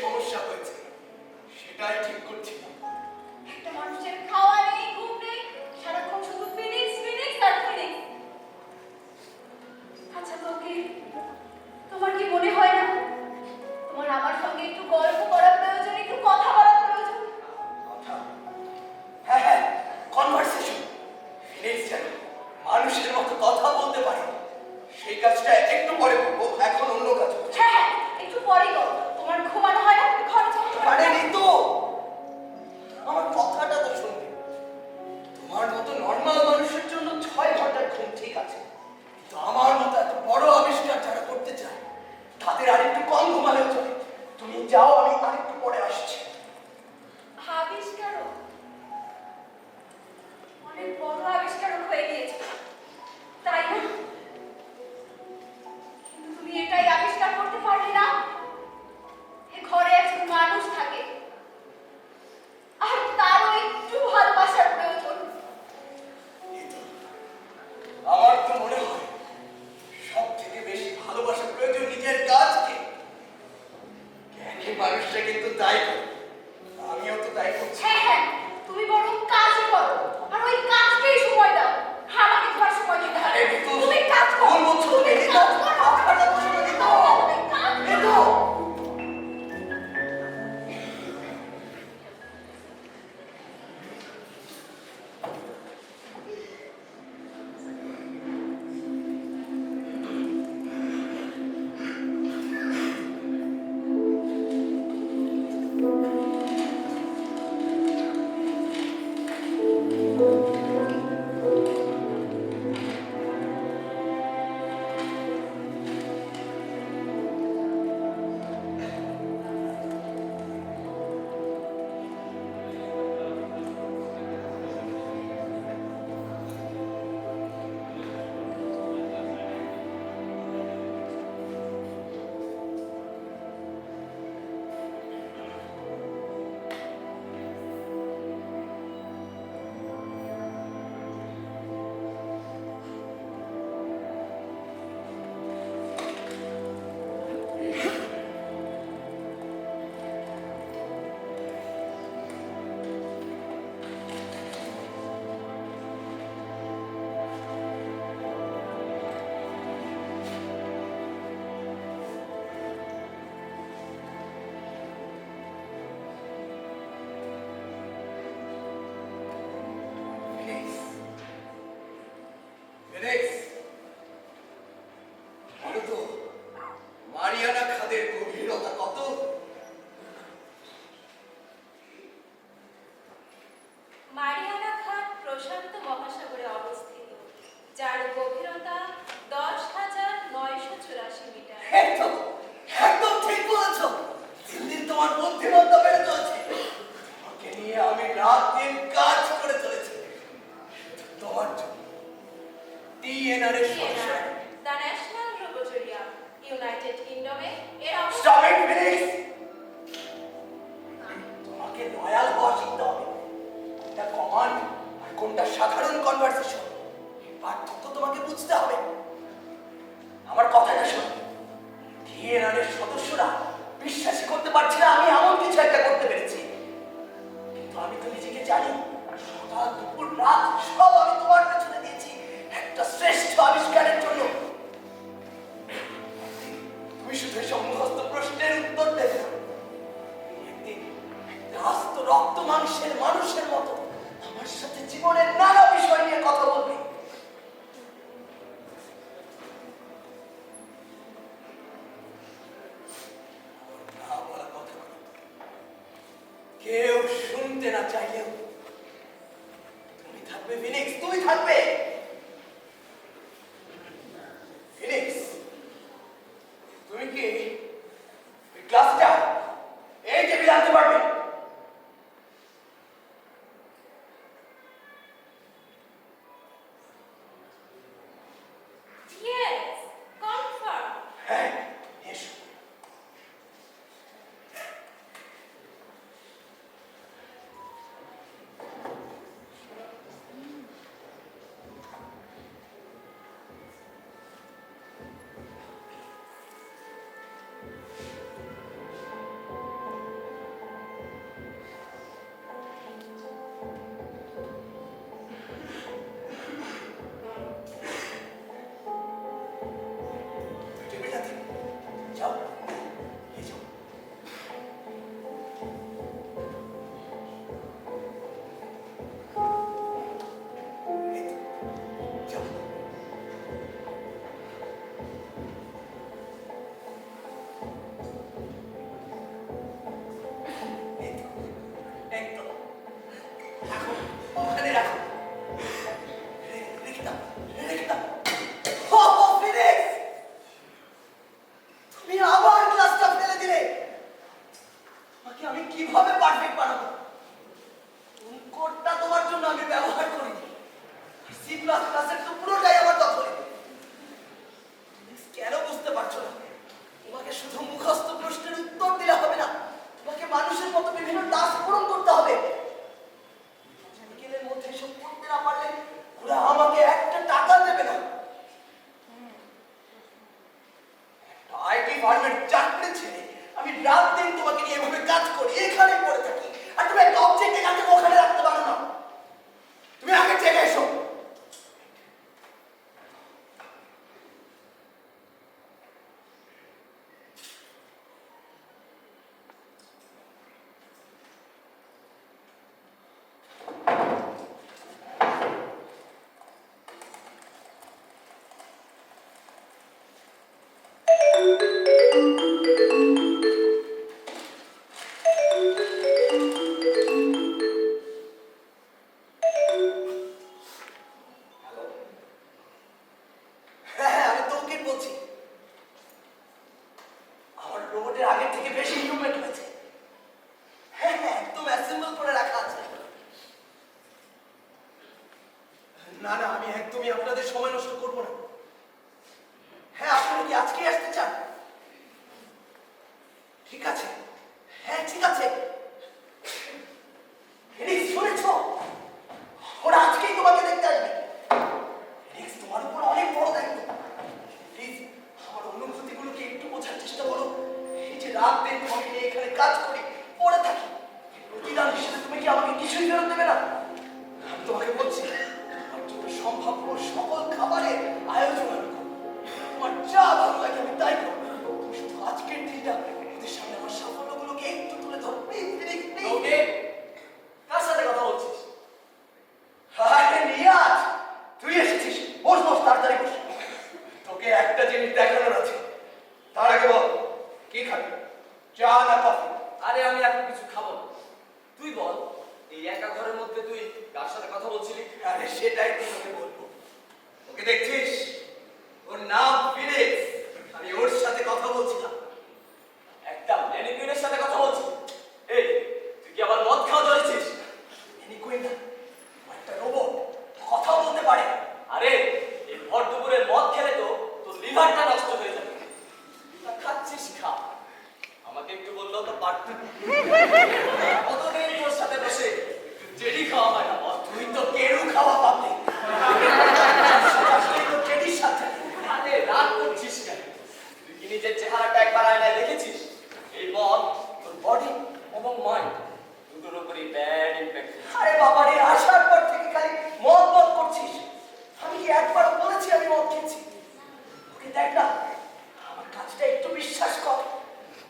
সমস্যা হয়েছে সেটাই ঠিক করছি না। একটা মানুষের খাওয়া নেই, ঘুম নেই, সারাক্ষণ শুধু ফিনিক্স ফিনিক্স আর ফিনিক্স। আচ্ছা তোমার কি মনে হয় না তোমার আমার সঙ্গে একটু গল্প করা প্রয়োজন, একটু কথা বলা প্রয়োজন? কথা? হ্যাঁ হ্যাঁ, কনভারসেশন। ফিনিক্স যেন মানুষের মতো কথা বলতে পারে, সেই কাজটা একটু পরে করবো, এখন অন্য কাজ করছি। হ্যাঁ হ্যাঁ, একটু পরেই করো। তোমার ঘুমানো হয় না, তুমি ঘরে যাও। পারেনি তো, আমার কথাটা তো শুনবে। তোমার মতো নর্মাল মানুষের জন্য 6 ঘন্টার ঘুম ঠিক আছে, কিন্তু আমার মতো এত বড় আবিষ্কার যারা করতে চায় তাদের আরেকটু কম ঘুমালেও চলে। তুমি যাও, আমি আরেকটু পরে আসছি। আবিষ্কারক, অনেক বড় আবিষ্কারক হয়ে গিয়েছে, তাই না? কিন্তু তুমি এটাই আবিষ্কার করতে পারলে না এ ঘরে একজন মানুষ থাকে আর তারও একটু ভালোবাসার প্রয়োজন। আমার তো মনে হয় সব থেকে বেশি ভালোবাসা প্রয়োজন নিজের কাজকে। জ্ঞানী মানুষরা কিন্তু তাই করে, আমিও তো তাই করছি। হ্যাঁ হ্যাঁ, তুমি বরং কাজই করো আর ওই কাজকেই সময় দাও। আমাকে তোমার সময় দিতে হবে। তুমি কাজ করো, তুমি কাজ করো। তুমি কাজ করো। মারিয়ানা খাদের গভীরতা কত? মারিয়ানা খাদ প্রশান্ত মহাসাগরে অবস্থিত, যার গভীরতা 10,984 মিটার। একদম একদম ঠিক বলেছ। দিল্লির তোমার বুদ্ধিমত্তা বেড়ে চলেছে। তোমাকে নিয়ে আমি রাত দিন কাজ করে চলেছি তোমার জন্য। টিএনআর এর সদস্য দ্য ন্যাশনাল রোবোটোরিয়াম, ইউনাইটেড কিংডমে এর স্টপ ইট প্লিজ। তোমাকে লয়াল হওয়া শিখতে হবে। কোনটা কমান্ড আর কোনটা সাধারণ কনভারসেশন, এই পার্থক্য তোমাকে বুঝতে হবে। আমার কথাটা শোনো। টিএনআর এর সদস্যরা বিশ্বাসই করতে পারছে না আমি এমন কিছু একটা করতে পেরেছি। কিন্তু আমি তো নিজেকে জানি, সকাল দুপুর রাত সব আমি তোমার পেছনে দিয়েছি একটা শ্রেষ্ঠ আবিষ্কারের জন্য। তুমি শুধু সমস্ত প্রশ্নের উত্তর দেবে না, একদিন একটা আস্ত রক্ত মাংসের মানুষের মতো আমার সাথে জীবনের নানা বিষয় নিয়ে কথা বলবে। না বলা কথাগুলো কেউ শুনতে না চাইলেও তুমি থাকবে ফিনিক্স, তুমি থাকবে ফিনিক্স। তুমি কি ক্লাসটা এই টেবিলে আনতে পারবে? Yes, confirm. হ্যাঁ, এসো। কিভাবে পারফেক্ট বানাবো? কোন কোডটা তোমার জন্য আমি ব্যবহার করি? সি প্লাস প্লাসের তো পুরোটাই আমার দখলে। কেন বুঝতে পারছো না? তোমাকে শুধু মুখস্থ প্রশ্নের উত্তর দিলে হবে না, তোমাকে মানুষের মতো বিভিন্ন টাস্ক পূরণ করতে হবে। বিকেলের মধ্যে এসব করতে না পারলে ওরা আমাকে একটা টাকা দেবে না। আইটি ফার্মের চাকরি ছেড়ে আমি রাত দিন তোমাকে নিয়ে এভাবে কাজ করি, এখানে পড়ে থাকি, আর তুমি একটা অবজেক্ট এখানে ওখানে রাখতে পারো না। তুমি আগে চেয়ে এসো। হ্যাঁ, আমি তোকে বলছি, আমার রোবটের আগের থেকে বেশি ইমপ্রুভমেন্ট হয়েছে। হ্যাঁ, একদম অ্যাসেম্বল করে রাখা আছে। না না, আমি একদমই আপনাদের সময় নষ্ট করবো না। হ্যাঁ, আপনারা কি আজকেই আসতে চান? ঠিক আছে, হ্যাঁ ঠিক আছে। ফিনিক্স, শুনেছো? ওরা আজকেই তোমাকে দেখতে আসবে। ফিনিক্স, তোমার উপর অনেক বড় দায়িত্ব। প্লিজ আমার অনুভূতিগুলোকে একটু বোঝার চেষ্টা করো। এই যে রাত দিন তোমাকে নিয়ে এখানে কাজ করি, পড়ে থাকি, প্রতিদান হিসেবে তুমি কি আমাকে কিছুই ফেরত দেবে না? আমি তোমাকে বলছি, আমার জন্য সম্ভাব্য সকল খাবারের আয়োজন আমি করবো। তোমার যা ভালো লাগে আমি তাই করবো। তুমি শুধু আজকের দিনটা ওদের সামনে আমার সাফল্যগুলোকে একটু তুলে ধরো, প্লিজ ফিনিক্স, প্লিজ। ওকে, কার সাথে কথা বলছিস? আরে নিয়াজ, তুই এসেছিস, বস বস, তাড়াতাড়ি বস। তোকে একটা জিনিস দেখানোর আছে। তার আগে বল, কি খাবি, চা না কফি? আরে আমি এখন কিছু খাবো না, তুই বল, এই একা ঘরের মধ্যে তুই কার সাথে কথা বলছিলি? আরে সেটাই তো তোকে বলবো। ওকে দেখছিস? ওর নাম ফিনিক্স। আমি ওর সাথে কথা বলছিলাম। একটা ম্যানিকুইনের সাথে কথা বলছিস? এই, তুই কি আবার মদ খাওয়া ধরেছিস? ম্যানিকুইন না, ও একটা রোবট, কথা বলতে পারে। আরে এই ভর দুপুরে মদ খেলে তো তোর লিভারটা নষ্ট হয়ে যাবে। তা খাচ্ছিস খা, আমাকে একটু বললেও তো পারতি। কতদিন তোর সাথে বসে জেডি খাওয়া হয় না বল? তুই তো কেরু খাওয়া পাবি। তুই তো কেডির সাথে। আরে রাগ করছিস কেন? তুই কি নিজের চেহারাটা একবার আয়নায় দেখেছিস? এই মদ তোর বডি এবং মাইন্ড দুটোর উপরই ব্যাড ইম্প্যাক্ট। আরে বাবা রে, আসার পর থেকে খালি মদ মদ করছিস। আমি কি একবার বলেছি আমি মদ খেয়েছি? ওকে দেখ না, আমার কাজটা একটু বিশ্বাস কর।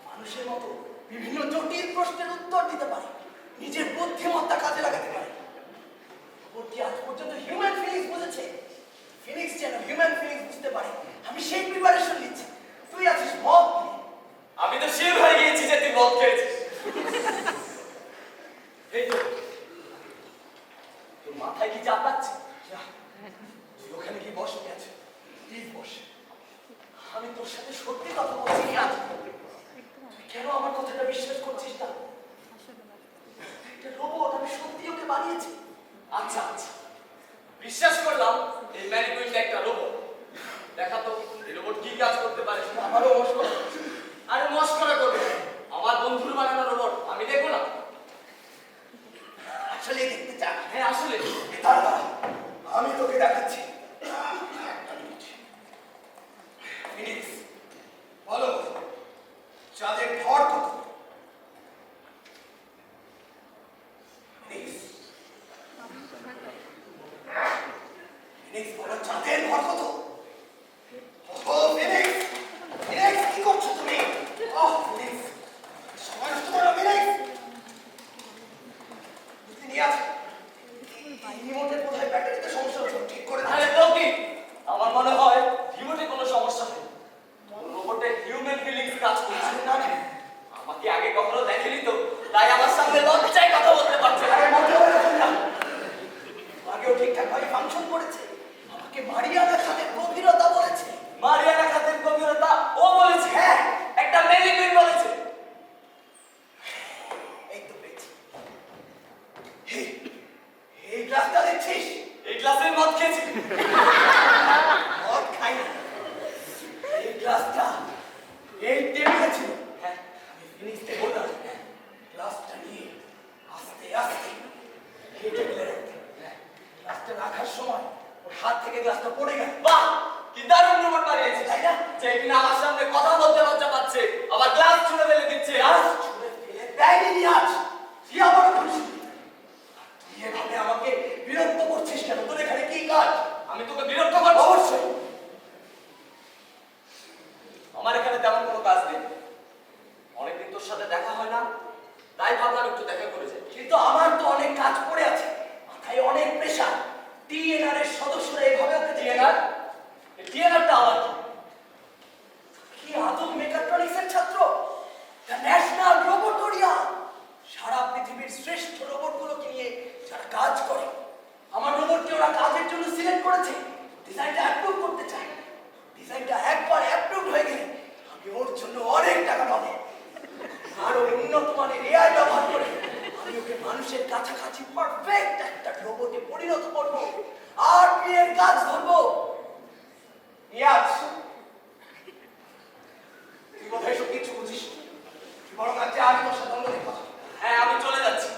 মানুষের মতো বিভিন্ন জটিল প্রশ্নের উত্তর দিতে পারে, নিজের বুদ্ধিমত্তা কাজে লাগাতে পারে। ওর কি আজ পর্যন্ত হিউম্যান ফিলিংস বুঝেছে? ফিনিক্স যেন হিউম্যান ফিলিংস বুঝতে পারে, আমি সেই প্রিপারেশন নিচ্ছি। তুই আছিস মদ নিয়ে। আমি তো শিওর হয়ে গিয়েছি যে তুই মদ খেয়েছিস। এই তো, তোর মাথায় কি চাপ লাগছে? যা, তুই ওখানে গিয়ে বস, নিয়ে আছে, প্লিজ বস। আমি তোর সাথে সত্যি কথা বলছি নিয়াজ। তুই কেন আমার কথাটা বিশ্বাস করছিস না? একটা রোবট, আমি সত্যি ওকে বানিয়েছি। আচ্ছা আচ্ছা, বিশ্বাস করলাম এই ম্যানিকুইনটা একটা রোবট। দেখা তো এই রোবট কি কাজ করতে পারে। আমারও মস্করা। আরে মস্করা করবে, আমার বন্ধুর বানানো রোবট আমি দিচ্ছিস? এই গ্লাসের মদ খেয়েছি। মদ খাই না। এই গ্লাসটা এই টেবিলে ছিল। হ্যাঁ, আমি ফিনিক্সকে বললাম গ্লাসটা নিয়ে আস্তে আস্তে এই টেবিলে রাখতে। গ্লাসটা রাখার সময় ওর হাত থেকে গ্লাসটা পড়ে গেল। বাহ, কি দারুণ রোবট বানিয়েছিস, তাই না? যে কিনা আমার সামনে কথা বলতে লজ্জা পাচ্ছে, আবার গ্লাস ছুঁড়ে ফেলে দিচ্ছে। আর গ্লাস ছুঁড়ে ফেলে দেয়নি নিয়াজ। তুই আবারও খুশি। তুই এভাবে আমাকে বিরক্ত করছিস কেন? তোর এখানে কি কাজ? আমি তোকে বিরক্ত করবো? অবশ্যই। আমার এখানে তেমন কোনো কাজ নেই। অনেকদিন তোর সাথে দেখা হয় না, তাই ভাবলাম একটু দেখা করে যাই। কিন্তু আমার তো অনেক কাজ পড়ে আছে, মাথায় অনেক প্রেশার। টিএনআর এর সদস্যরা এভাবে ওকে টিএনআর? এই টিএনআরটা আবার কি? কি আদম মেকাট্রনিক্স এর ছাত্র? The national রোবোটোরিয়াম। সারা পৃথিবীর শ্রেষ্ঠ রোবটগুলোকে নিয়ে যারা কাজ করে, আমার রোবটকে ওরা কাজের জন্য সিলেক্ট করেছে। ডিজাইনটা অ্যাপ্রুভ করতে চায়। ডিজাইনটা একবার অ্যাপ্রুভ হয়ে গেলে আমি ওর জন্য অনেক টাকা পাবো। আরো উন্নত মানের এআই ব্যবহার করে আমি ওকে মানুষের কাছাকাছি পারফেক্ট একটা রোবটে পরিণত করবো আর এর কাজ ধরবো। ইয়াস, তুই বোধহয় সব কিছু বুঝিস। তুই বরং আজকে আমি তোর সাথে অন্য কথা। হ্যাঁ, আমি চলে যাচ্ছি।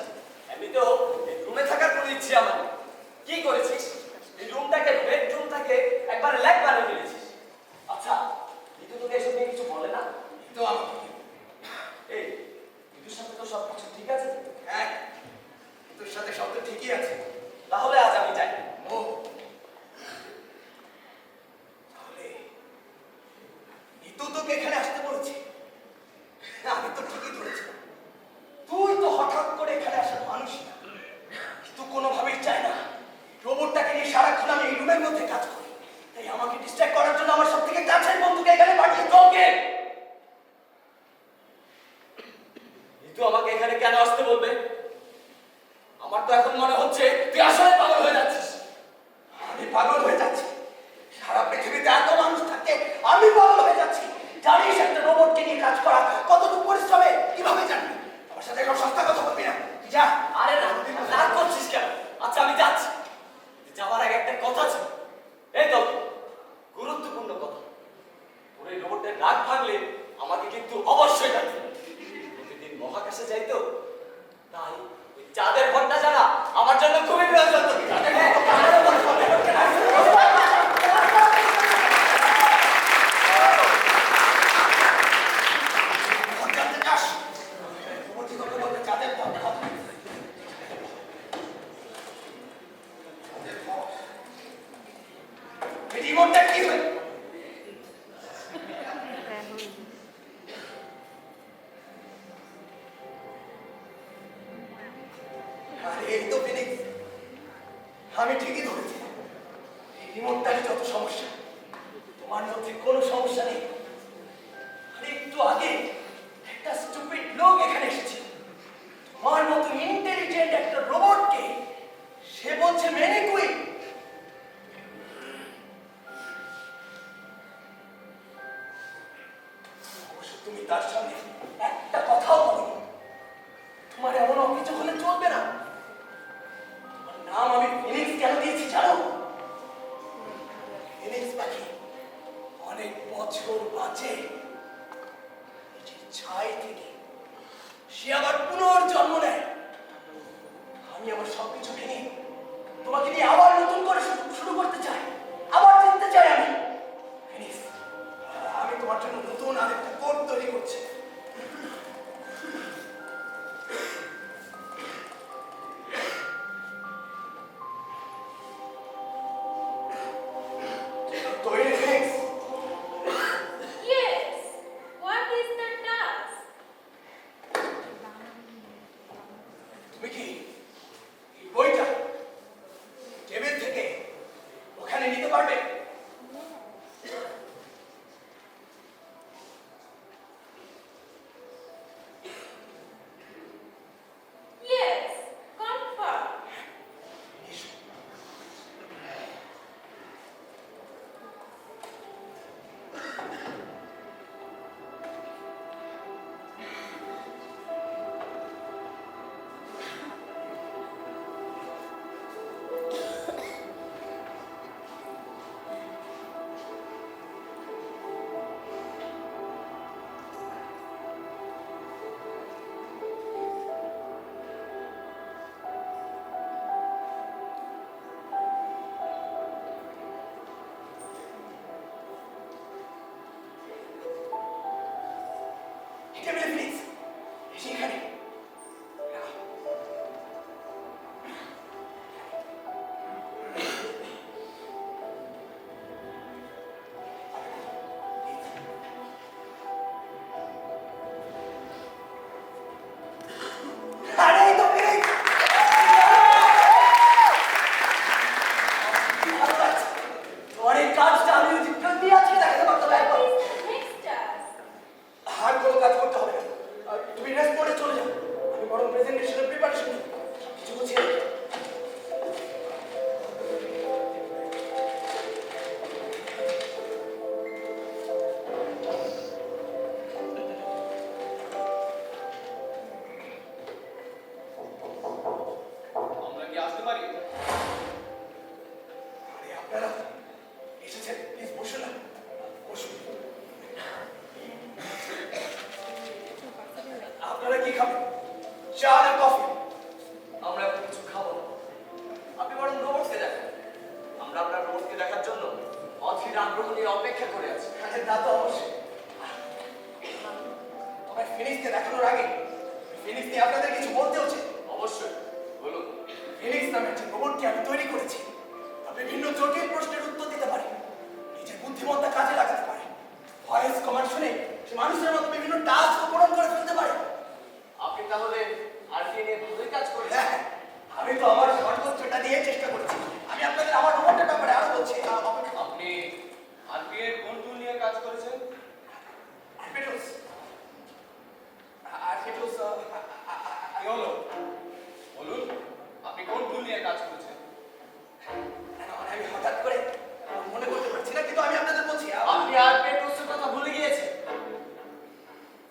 এমনিতেও এই রুমে থাকার কোনো ইচ্ছে আমার নেই। কি করেছিস? এই রুমটাকে বেডরুমটাকে একবারে ল্যাক বানিয়ে ফেলেছিস। আচ্ছা, কিন্তু তোকে এসব নিয়ে কিছু বলে না? তো আমাকে এই ঋতুর সাথে তো সব কিছু ঠিক আছে? হ্যাঁ, তোর সাথে সব তো ঠিকই আছে। তাহলে আজ আমি যাই। ও তাহলে নিতু তোকে এখানে আসতে বলেছে? আমি তো ঠিকই ধরেছিলাম। তুই তো হঠাৎ করে এখানে আসার মানুষ না। কিন্তু কোনোভাবেই চাই না রোবটটাকে নিয়ে সারাক্ষণ আমি এই রুমের মধ্যে কাজ করি। তাই আমাকে ডিস্ট্রাক্ট করার জন্য আমার সব থেকে কাছের বন্ধুকে এখানে পাঠিয়ে তোকে। ঋতু আমাকে এখানে কেন আসতে বলবে? আমার তো এখন মনে হচ্ছে তুই আসলে পাগল হয়ে যাচ্ছিস। আমি পাগল হয়ে যাচ্ছি? সারা পৃথিবীতে এত মানুষ থাকে, আমি পাগল হয়ে যাচ্ছি। জানিস একটা রোবটকে নিয়ে কাজ করা কতটুকু পরিশ্রমে? কিভাবে জানবি? আমার সাথে এরকম সস্তা কথা বলবি না। তুই যা। আরে না, রাগ করছিস কেন? আচ্ছা, আমি যাচ্ছি। যাওয়ার আগে একটা কথা ছিল। এই তো গুরুত্বপূর্ণ কথা। তোর এই রোবটের রাগ ভাঙলে আমাকে কিন্তু অবশ্যই ডাকবে। প্রতিদিন মহাকাশে যাইতো, তাই ওই চাঁদের ঘরটা জানা আমার জন্য খুবই প্রয়োজন। জানতে চাস? রোবটই তোকে বলবে চাঁদের পথ কথা। এই রিমোটটা কি হয়? আরে এই তো ফিনিক্স, আমি ঠিকই ধরেছি। এই রিমোটটারই যত সমস্যা, তোমার মধ্যে কোনো সমস্যা নেই। আরে একটু আগে একটা স্টুপিড লোক এখানে এসেছিল, তোমার মতো ইন্টেলিজেন্ট একটা রোবটকে সে বলছে ম্যানিকুইন। অবশ্য তুমি তার সামনে একটা কথাও বলো। তোমার এমন অভিযোগ হলে চলবে না। তোমার নাম আমি ফিনিক্স কেন দিয়েছি জানো? ফিনিক্স পাখি অনেক বছর বাঁচে নিজের ছাই থেকে, সে আবার পুনর্জন্ম নেয়। আমি আমার সবকিছু ভেঙে তোমাকে নিয়ে আবার নতুন করে শুরু করতে চাই, আবার চিনতে চাই আমি। ফিনিক্স, আমি তোমার জন্য নতুন আরেকটা কোড তৈরি করছি। তৈরি Phoenix? Yes. What is the task? তুমি কি এই বইটা টেবিল থেকে ওখানে নিতে পারবে? Yes. Confirm. এসো। ইনভেস্টিগেশনের প্রিপারেশন কিছু গুছিয়ে রেখে। আমরা কি আসতে পারি? আরে আপনারা এসেছেন, প্লিজ বসুন না, বসুন। আপনারা কি খাবেন, চা না কফি? আমরা এখন কিছু খাবো না। আপনি বরং রোবটকে দেখেন। আমরা আপনার রোবটকে দেখার জন্য অধীর আগ্রহ নিয়ে অপেক্ষা করে আছি। আরে তা তো অবশ্যই। তবে ফিনিক্সকে দেখানোর আগে ফিনিক্স নিয়ে আপনাদের কিছু বলতে উচিত। অবশ্যই বলুন। ফিনিক্স নামের যে রোবটটি আমি তৈরি করেছি তা বিভিন্ন জটিল প্রশ্নের উত্তর দিতে পারে, নিজের বুদ্ধিমত্তা কাজে লাগাতে পারে, ভয়েস কমান্ড শুনে সে মানুষের মতো বিভিন্ন টাস্ক পূরণ করে ফেলতে পারে। আপনি তাহলে আরটি নিয়ে ভালোই কাজ করেছেন। হ্যাঁ, আমি তো আমার সর্বোচ্চটা দিয়ে চেষ্টা করেছি। আমি আপনাদের আমার রোবটের ব্যাপারে আরো বলছি। আপনি আরটি এর কোন টুল নিয়ে কাজ করেছেন? আর্কিটেক্টস কি হলো বলুন, আপনি কোন টুল নিয়ে কাজ করেছেন? আমি হঠাৎ করে মনে করতে পারছি না, কিন্তু আমি আপনাদের বলছি। আপনি আরটি টুলসের কথা ভুলে গিয়েছেন।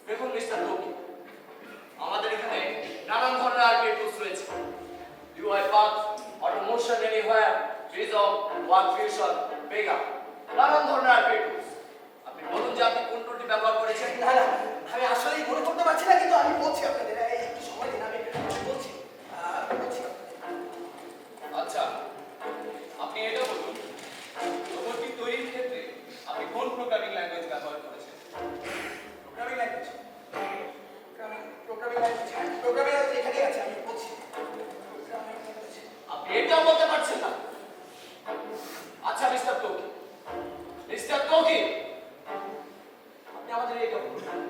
দেখুন মিস্টার লোকি, আমাদের এখানে নানান ধরনের আরটি টুলস রয়েছে। UiPath, Automation Anywhere, Prism, WorkFusion, Pega, নানান ধরনের আরটি টুলস। আপনি বলুন যে আপনি কোন টুলটি ব্যবহার করেছেন? না না, আমি আসলেই মনে করতে পারছি না, কিন্তু আমি বলছি আপনাদের। একটু সময় দিন, আমি বলছি বলছি আপনাদের। আচ্ছা, আপনি এটা বলুন, রোবটটি তৈরির ক্ষেত্রে আপনি কোন প্রোগ্রামিং ল্যাঙ্গুয়েজ ব্যবহার করেছেন? প্রোগ্রামিং ল্যাঙ্গুয়েজ প্রোগ্রামিং ল্যাঙ্গুয়েজ এখানেই আছে, আমি বলছি। প্রোগ্রামিং ল্যাঙ্গুয়েজ আপনি এটাও বলতে পারছেন না? আচ্ছা মিস্টার তোকি, মিস্টার তোকি, আপনি আমাদের এটা বলুন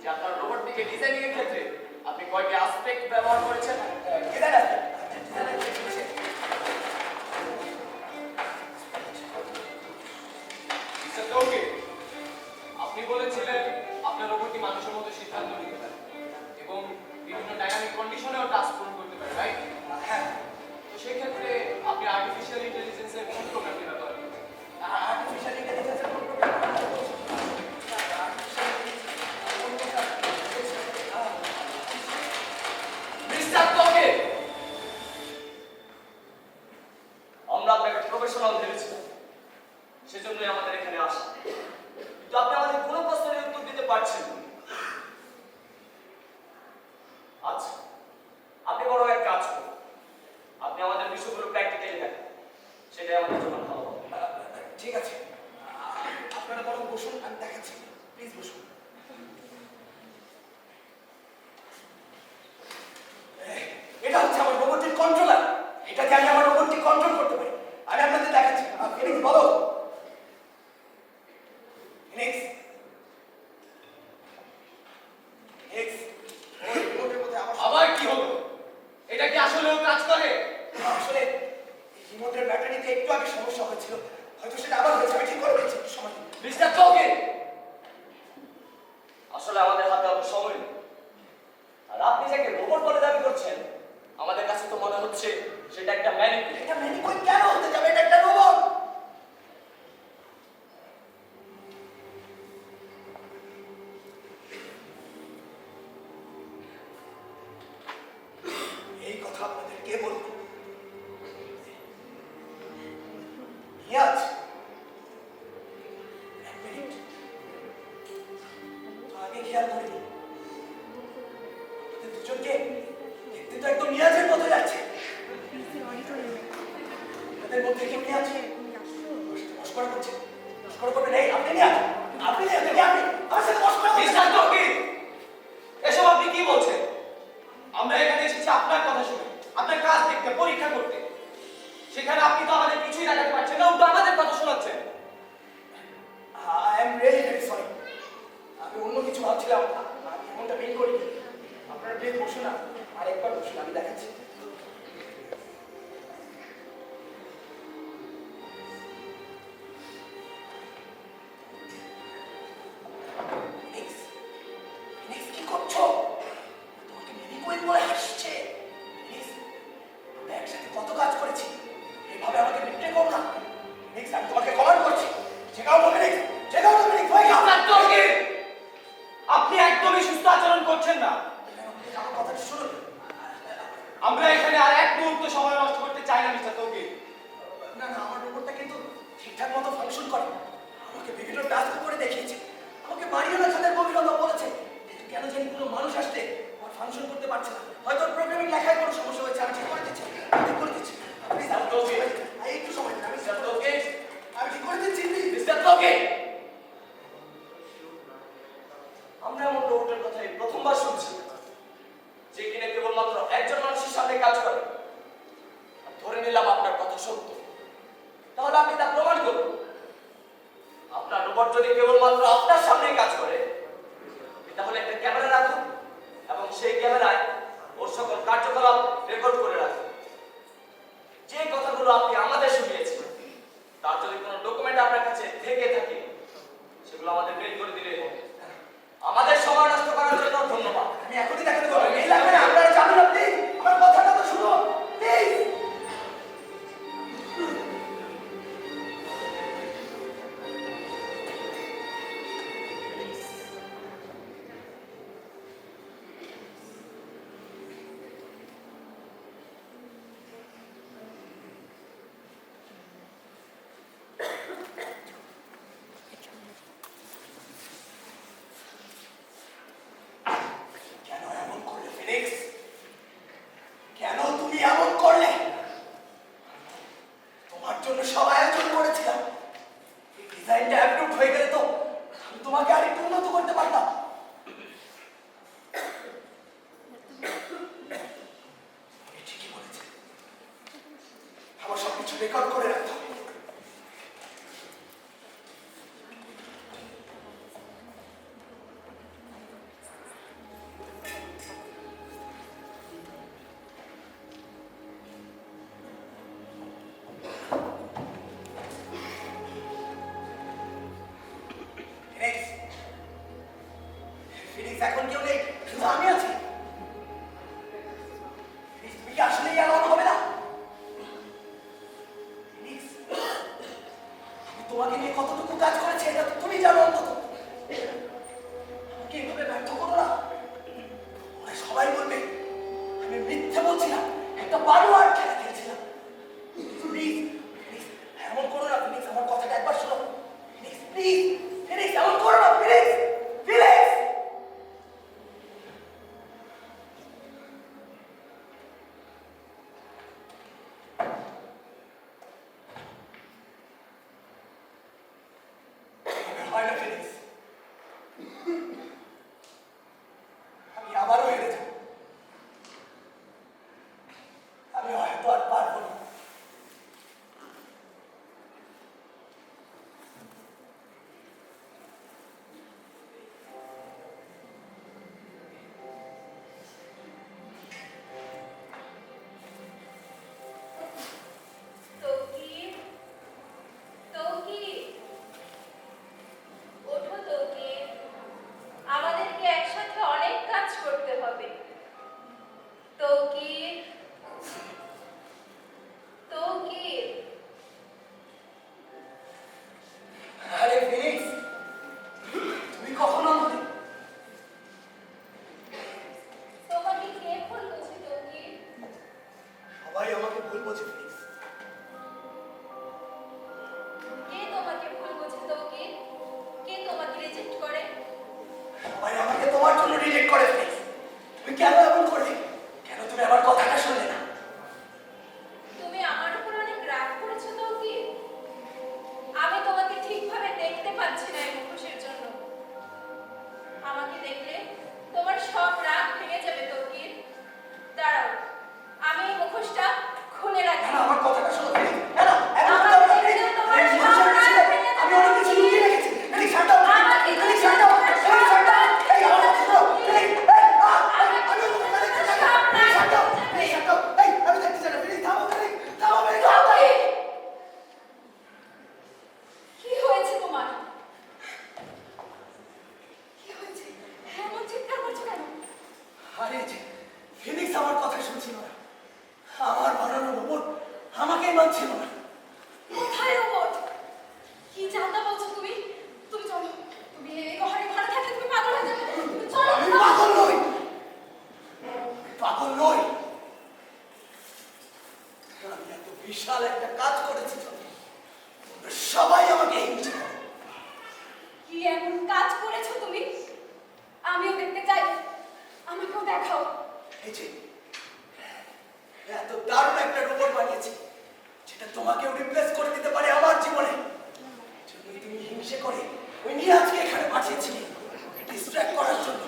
যে আপনার রোবটটিকে ডিজাইনিং এর ক্ষেত্রে আপনি কয়টি অ্যাসপেক্ট ব্যবহার করেছেন? ডিজাইন আছে, ডিজাইন আছে। মিস্টার তোকি, আপনি বলেছিলেন আপনার রোবটটি মানুষের মতো সিদ্ধান্ত নিতে পারে এবং বিভিন্ন ডাইনামিক কন্ডিশনেও টাস্ক পূরণ করতে পারে, রাইট? হ্যাঁ, তো সেই ক্ষেত্রে আপনি আর্টিফিশিয়াল ইন্টেলিজেন্সের কোন প্রোগ্রামটি ব্যবহার করেছেন? আর্টিফিশিয়াল ইন্টেলিজেন্সের কোন প্রোগ্রাম? মিস্টার তোকে, আমরা আপনাকে প্রফেশনাল ভেবেছিলাম, সেজন্যই আমাদের এখানে আসা। কিন্তু আপনি আমাদের কোনো প্রশ্নের উত্তর দিতে পারছেন না। আচ্ছা, আপনি বড় এক কাজ করুন, আপনি আমাদের বিষয়গুলো প্র্যাকটিক্যালি দেখেন, সেটাই আমাদের জন্য ভালো হবে। ঠিক আছে, আপনারা বরং বসুন, আমি দেখাচ্ছি। প্লিজ বসুন। এটা হচ্ছে আমার রোবটের কন্ট্রোলার। এটাকে আমি আমার রোবটকে কন্ট্রোল করতে পারি। আমি আপনাদের দেখাচ্ছি। ফিনিক্স বলো। ফিনিক্স, ফিনিক্স, ওই রিমোটের মধ্যে আবার কি হলো? এটা কি আসলেও কাজ করে? আসলে এই রিমোটের ব্যাটারিতে একটু আগে সমস্যা হয়েছিল, হয়তো সেটা আবার হয়েছে। আমি ঠিক করে দিচ্ছি, একটু সময় দিন। মিস্টার তোকে, আসলে আমাদের হাতে অত সময় নেই। আর আপনি যাকে রোবট বলে দাবি করছেন, আমাদের কাছে তো মনে হচ্ছে সেটা একটা ম্যানিপুলেশন। এটা ম্যানিকুইন কেন হতে যাবে? এটা একটা রোবট। এই কথা আপনাদের কে বলবো? ইয়াজ, এক মিনিট, আগে খেয়াল করিনি। আপনাদের দুজনকে দেখতে তো একদম নিয়াজের মতো লাগছে। আপনাদের মধ্যে কেউ নিয়াজ মস্করা করছে? মস্করা করবেন? এই আপনি নিয়াজ, আপনি নিয়াজ, আপনি আমার সাথে মস্করা করছেন? মিস্টার তোকে, এসব আপনি কি বলছেন? আমরা এখানে এসেছি আপনার কথা শুনে, আপনার কাজ দেখতে, পরীক্ষা করতে। সেখানে আপনি তো আমাদের কিছুই দেখাতে পারছেন না, উল্টো আমাদের কথা শোনাচ্ছেন। I am really very sorry. আমি অন্য কিছু ভাবছিলাম, আমি এমনটা মেন করি। আপনারা প্লিজ বসুন না, আর একবার বসুন, আমি দেখাচ্ছি। ফিনিক্স, ফিনিক্স কি করছো? তোমাকে মেরিকুইন বলে হাসছে। আমরা এখানে আর এক মুহূর্ত সময় নষ্ট করতে চাই না মিস্টার তৌকির। না না, আমার রোবটটা কিন্তু ঠিকঠাক মতো ফাংশন করে। আমাকে বিভিন্ন টাস্ক করে দেখিয়েছে, আমাকে মারিয়ানা খানের গভীরতা বলেছে, কিন্তু কেন জানি কোনো মানুষ আসলে আমার ফাংশন করতে পারছে না। হয়তো প্রোগ্রামিং লেখায় কোনো সমস্যা হয়েছে, আমি ঠিক করে দিচ্ছি, আমি ঠিক করে দিচ্ছি। প্লিজ আমার একটু সময় দিন, আমি ঠিক করে দিচ্ছি প্লিজ। মিস্টার তৌকির, আমরা এমন রোবটের কথাই প্রথমবার শুনছি যে কিনা কেবলমাত্র একজন মানুষের সাথে কাজ করে। ধরে নিলাম আপনার কথা সত্য, তাহলে আপনি তা প্রমাণ করুন। আপনার রোবট যদি কেবলমাত্র আপনার সামনেই কাজ করে, তাহলে একটা ক্যামেরা রাখুন এবং সেই ক্যামেরায় ওর সকল কার্যকলাপ রেকর্ড করে রাখুন। যে কথাগুলো আপনি আমাদের শুনিয়েছেন তার যদি কোনো ডকুমেন্ট আপনার কাছে থেকে থাকে, সেগুলো আমাদের বের করে দিলেই হবে। আমাদের সময় নষ্ট করার জন্য ধন্যবাদ। আমি এখনই দেখাতে পারবো, মেল লাগবে না, আপনারা যাবেন না প্লিজ, আমার কথাটা তো শুনো প্লিজ। কেন এমন করলে ফিনিক্স? কেন তুমি এমন করলে? তোমার জন্য সব আয়োজন করেছিলাম, এই ডিজাইনটা অ্যাপ্রুভ হয়ে গেলে তো আমি তোমাকে আর একটু উন্নত করতে পারতাম। তুমি ঠিকই বলেছে, আমার সবকিছু রেকর্ড করে রাখতে হবে। ফিনিক্স, ফিনিক্স এখন কেউ নেই, শুধু আমি আছি। ফিনিক্স, তুমি কি আসলেই এমন হবে না? ফিনিক্স, আমি তোমাকে নিয়ে কতটুকু কাজ করেছি এটা তো তুমি জানো অন্তত। আমাকে এভাবে ব্যর্থ করো না, ওরা সবাই বলবে আমি মিথ্যে বলছিলাম, একটা বানোয়াট খেলা খেলছিলাম। প্লিজ ফিনিক্স, এমন করো না ফিনিক্স, আমার কথাটা একবার শোনো। ফিনিক্স প্লিজ, ফিনিক্স এমন করো না ফিনিক্স, ফিনিক্স। হয় না ফিনিক্স, আমি আবারও হেরে যাব, আমি হয়তো আর পারবো না। তৌকির, তৌকির, ওঠো তৌকির, আমাদেরকে একসাথে অনেক কাজ করতে হবে। তৌকির, তৌকির, আরে ফিনিক্স, তুমি কখন আমাকে তোমাকে কে ভুল বুঝি তৌকির? সবাই আমাকে ভুল বোঝে ফিনিক্স। কে তোমাকে ভুল বুঝে তৌকির? কে তোমাকে রিজেক্ট করে? সবাই আমাকে তোমার জন্য রিজেক্ট করে ফিনিক্স। তুমি কেন এমন করলে? কেন তুমি আমার কথাটা শুনলে না? তুমি আমার উপর অনেক রাগ করেছো তৌকির। আমি তোমাকে ঠিকভাবে দেখতে পাচ্ছি না এই মুখোশের জন্য। আমাকে দেখলে তোমার সব রাগ ভেঙে যাবে তৌকির। দাঁড়াও, আমি এই মুখোশটা খুলে রাখি। না, আমার কথাটা শোনো ফিনিক্স। না, এমন আমার করতে হবে না, দেখলে ফিনিক্স। তোমার ফিনিক্স, সব মানুষের রাগ কাছে ভেঙে আমি যাবে অনেক কিছু লুকিয়ে তৌকির। রেখেছি। ফিনিক্স, শান্ত হও, আমাকে ফিনিক্স, দেখলে শান্ত হও, তোমার ফিনিক্স, সব শান্ত হও। রাগ এই, আমার ভেঙে কথা শোনো, যাবে ফিনিক্স, তৌকির। এই, আমাকে আমি দেখলে তোমাকে দেখতে চাই না। সব রাগ ফিনিক্স, শান্ত হও, ভেঙে যাবে। ফিনিক্স, শান্ত হও। এই, আমি দেখতে চাই না, ফিনিক্স, থামো, ফিনিক্স, থামো, ফিনিক্স, থামো। তৌকির, কি হয়েছে তোমার? কি হয়েছে? এমন চিৎকার করছো কেন? আরে যে ফিনিক্স আমার কথা শুনছিল না, আমার বানানো রোবট আমাকেই মানছিল না। কোথায় রোবট? কি জানতা বলছো তুমি? তুমি চলো, তুমি এই ঘরে ঘরে থাকলে তুমি পাগল হয়ে যাবে। তুমি চলো। আমি পাগল নই, পাগল নই, বিশাল একটা কাজ করেছি তো। সবাই আমাকে হিংসে করে। কি এমন কাজ করেছো তুমি? আমিও দেখতে চাই, আমাকেও দেখাও। এই যে এত দারুণ একটা রোবট বানিয়েছি যেটা তোমাকেও রিপ্লেস করে দিতে পারে আমার জীবনে। জন্যই তুমি হিংসে করে ওই নিয়াজকে এখানে পাঠিয়েছিলে ডিস্ট্র্যাক্ট করার জন্য।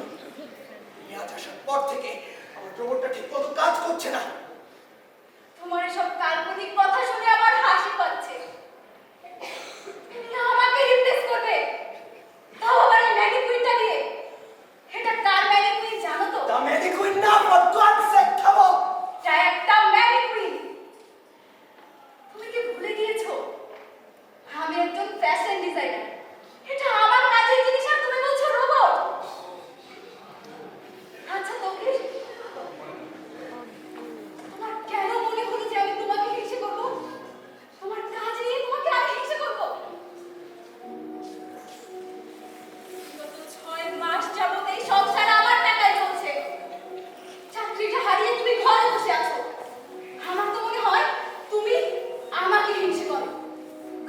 নিয়াজ আসার পর থেকে আমার রোবটটা ঠিক মতো কাজ করছে না। তোমার এসব কাল্পনিক কথা শুনে আমার হাসি পাচ্ছে। তুমি আমাকে রিপ্লেস করবে, তাও আবার এই ম্যানিকুইনটা দিয়ে। এটা কার ম্যানিকুইন জানো তো? তা ম্যানিকুইন না, ফর গড সেক থামো। এটা একটা ম্যানিকুইন। তুমি কি ভুলে গিয়েছো আমি একজন ফ্যাশন ডিজাইনার? এটা আমার কাজের জিনিস আর তুমি বলছো রোবট। আচ্ছা তোকে তোমার কেন মনে হলো যে আমি তোমাকে হিংসে করব? তোমার কাজ নিয়ে তোমাকে আমি হিংসে করব? গত 6 মাস যাবত এই সংসার আমার টাকায় চলছে। চাকরিটা হারিয়ে তুমি ঘরে বসে আছো। আমার তো মনে হয় তুমি আমাকে হিংসে করো,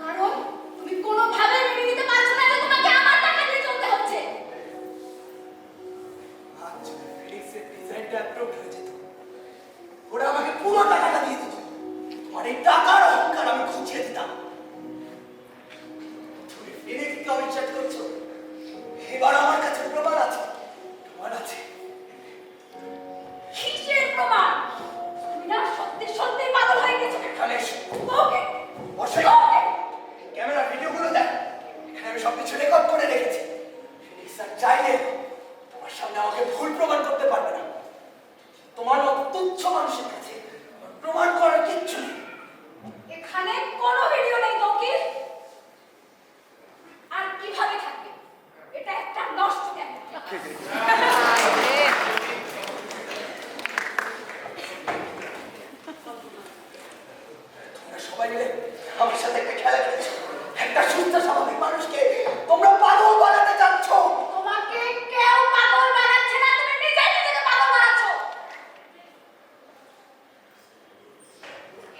কারণ তুমি কোনোভাবে মেনে নিতে পারছো না যে তোমাকে আমার টাকা দিয়ে চলতে হচ্ছে। আজ ফিনিক্সের ডিজাইনটা অ্যাপ্রুভ হয়ে যেত, ওরা আমাকে পুরো টাকাটা দিয়ে দিত। তোমার এই টাকার অহংকার আমি খুঁজিয়ে দিতাম। তুমি ফিনিক্সকে অবিশ্বাস করছো। এবার আমার কাছে প্রমাণ আছে, প্রমাণ আছে। কিসের প্রমাণ? তুমি না সত্যি সত্যি পাগল হয়ে গেছো। এখানে এসো। ওকে বসে ওকে ক্যামেরা ভিডিওগুলো দেখ। এখানে আমি সবকিছু রেকর্ড করে রেখেছি। ফিনিক্স আর চাইলে তোমার সামনে আমাকে ভুল প্রমাণ করতে পারবে না। তোমার মতো তুচ্ছ মানুষের কাছে আমার প্রমাণ করার কিচ্ছু নেই। এখানে কোনো ভিডিও নেই তৌকির। আর কিভাবে থাকবে? এটা একটা নষ্ট ক্যামেরা। তোমরা সবাই মিলে আমার সাথে একটা খেলা খেলছো। একটা সুস্থ স্বাভাবিক মানুষকে তোমরা পাগল বানাতে চাচ্ছ। তোমাকে কেউ পাগল বানাচ্ছে না, তুমি নিজেই নিজেকে পাগল বানাচ্ছ।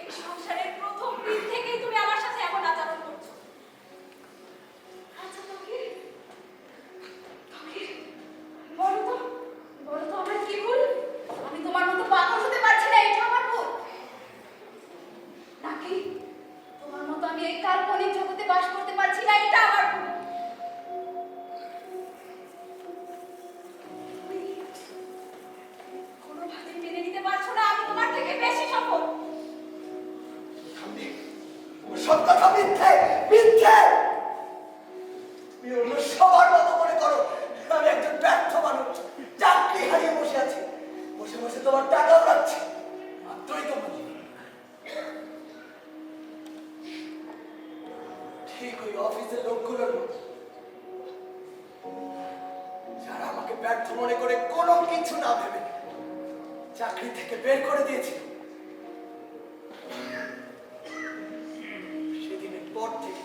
এই সংসারের প্রথম দিন থেকেই তুমি আমার সাথে এমন আচরণ করছো। আচ্ছা তৌকির, তৌকির, বলো তো আমার কি ভুল? আমি তোমার মতো পাগল হতে পারছি না, এটা আমার ভুল নাকি? তোমার মতো আমি এই কাল্পনিক জগতে বাস করতে পারছি না, এটা আমার ভুল। তুমি কোনোভাবে মেনে নিতে পারছো না আমি তোমার থেকে বেশি সফল। তোমার সব কথা মিথ্যে, মিথ্যে। তুমি অন্য সবার মতো মনে করো আমি একজন ব্যর্থ মানুষ, চাকরি হারিয়ে বসে আছি। বসে বসে তোমার টাকা উড়াচ্ছি। মাত্রই তো বলি ঠিক ওই অফিসের লোকগুলোর মতো, যারা আমাকে ব্যর্থ মনে করে কোনো কিছু না ভেবে চাকরি থেকে বের করে দিয়েছে। সেদিনের পর থেকে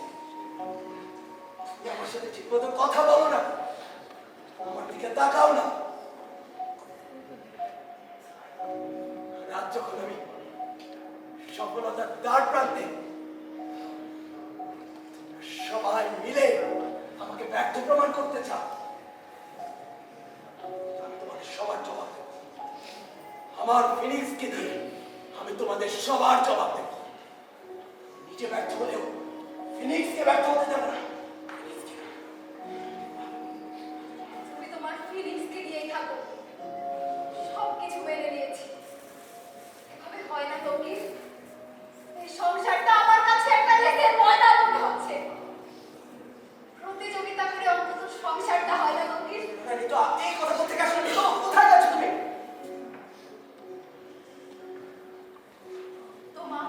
তুমি আমার সাথে ঠিক মতো কথা বলো না, আমার দিকে তাকাও না। রাত যখন আমি সফলতার দ্বার প্রান্তে, সবাই মিলে আমাকে ব্যর্থ প্রমাণ করতে চাও। আমি তোমাদের সবার জবাব দেব। আমার ফিনিক্সকে দিয়ে আমি তোমাদের সবার জবাব দেব। নিজে ব্যর্থ হলেও ফিনিক্সকে ব্যর্থ হতে দেব না। তুমি তোমার ফিলিংসকে দিয়েই থাকো, সবকিছু মেনে নিয়েছি। এভাবে হয় না তৌকির। এই সংসারটা আমার কাছে একটা লেকের ময়লা মনে হচ্ছে। প্রতিযোগিতা করে অন্তত সংসারটা হয় না তৌকির। তো এই কথা বলতে গেছো, কোথায় যাচ্ছ তুমি? তোমার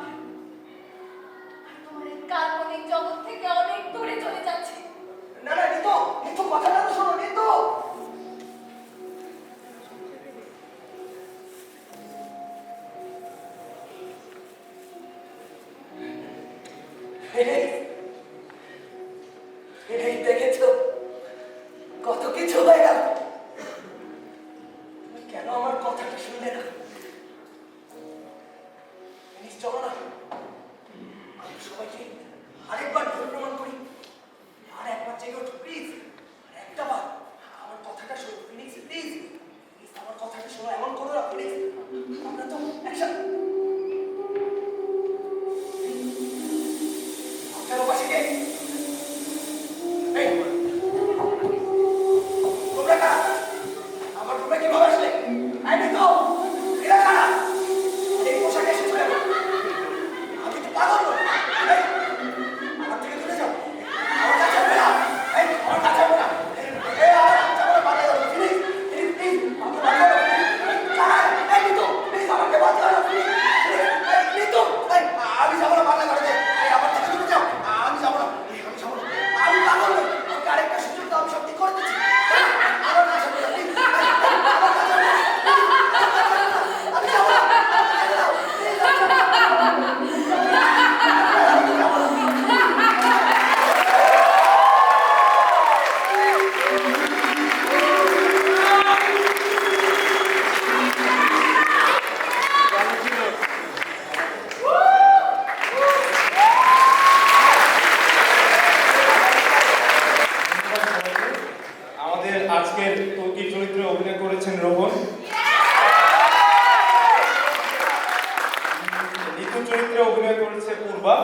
আর তোমার এই কাল্পনিক জগৎ থেকে অনেক দূরে চলে যাচ্ছি। না না নিতো, নিতো কথাটা তো শোনো নিতো। এই দেখেছো কত কিছু হয়ে গেল। তুমি কেন আমার কথাটা শুনলে না? চলো না রূপা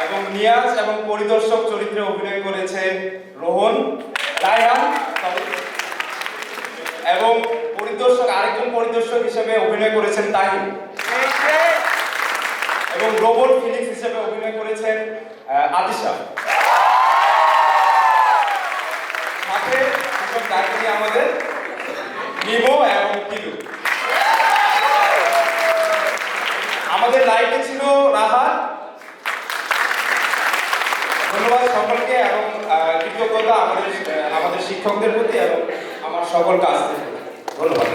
এবং নিয়াজ এবং পরিদর্শক চরিত্রে অভিনয় করেছে রোহন রায়হান এবং আরেকজন পরিদর্শক হিসেবে অভিনয় করেছেন তাহিম এবং রোবট ফিনিক্স হিসেবে অভিনয় করেছেন আতিশা। সাথে দুজন গায়িকা আমাদের নিমো এবং কিলু। আমাদের লাইভে ছিল রাহাত। ধন্যবাদ সকলকে এবং কৃতজ্ঞতা আমাদের শিক্ষকদের প্রতি এবং আমার সকল কাজ ধন্যবাদ।